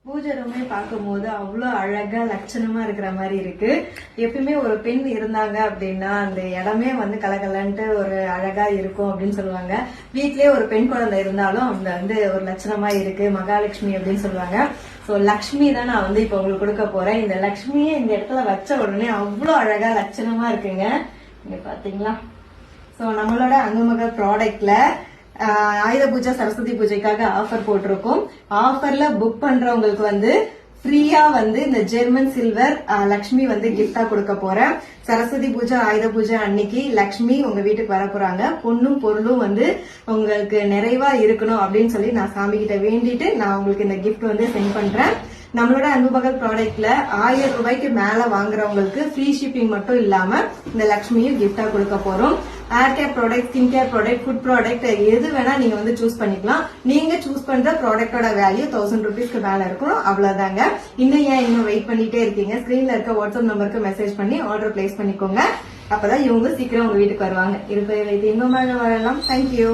பூஜை ரூமே பார்க்கும்போது அவ்வளோ அழகா லட்சணமா இருக்கிற மாதிரி இருக்கு. எப்பயுமே ஒரு பெண் இருந்தாங்க அப்படின்னா அந்த இடமே வந்து கலகலன்ட்டு ஒரு அழகா இருக்கும் அப்படின்னு சொல்லுவாங்க. வீட்லயே ஒரு பெண் குழந்தை இருந்தாலும் அந்த வந்து ஒரு லட்சணமா இருக்கு, மகாலட்சுமி அப்படின்னு சொல்லுவாங்க. சோ லக்ஷ்மி தான் நான் வந்து இப்ப உங்களுக்கு கொடுக்க போறேன். இந்த லக்ஷ்மியை இந்த இடத்துல வச்ச உடனே அவ்வளோ அழகா லட்சணமா இருக்குங்க. இங்க பாத்தீங்களா? சோ நம்மளோட அங்குமகள் ப்ராடக்ட்ல ஆயுத பூஜை சரஸ்வதி பூஜைக்காக ஆஃபர் போட்டிருக்கோம். ஆஃபர்ல புக் பண்றவங்களுக்கு வந்து ஃப்ரீயா வந்து இந்த ஜெர்மன் சில்வர் லக்ஷ்மி வந்து கிஃப்டா கொடுக்க போறேன். சரஸ்வதி பூஜை ஆயுத பூஜை அன்னைக்கு லக்ஷ்மி உங்க வீட்டுக்கு வர போறாங்க. பொண்ணும் பொருளும் வந்து உங்களுக்கு நிறைவா இருக்கணும் அப்படின்னு சொல்லி நான் சாமி கிட்ட வேண்டிட்டு நான் உங்களுக்கு இந்த கிஃப்ட் வந்து சென்ட் பண்றேன். நம்மளோட அன்புமகள் ப்ராடக்ட்ல 1000 ரூபாய்க்கு மேல வாங்குறவங்களுக்கு ஃப்ரீ ஷிப்பிங் மட்டும் இல்லாம இந்த லக்ஷ்மியும் கிஃப்டா கொடுக்க போறோம். Hair care product, skin care product, food product எது வேணா நீங்க வந்து சூஸ் பண்ணிக்கலாம். நீங்க சூஸ் பண்ற ப்ராடக்டோட வேல்யூ 1000 ருபீஸ்க்கு மேல இருக்கும். அவ்வளவுதாங்க. இன்னும் வெயிட் பண்ணிட்டே இருக்கீங்க? ஸ்கிரீன்ல இருக்க வாட்ஸ்அப் நம்பருக்கு மெசேஜ் பண்ணி ஆர்டர் பிளேஸ் பண்ணிக்கோங்க. அப்பதான் இவங்க சீக்கிரம் உங்க வீட்டுக்கு வருவாங்க. இருப்பதை வைத்து இன்பமாக வரலாம். தேங்க்யூ.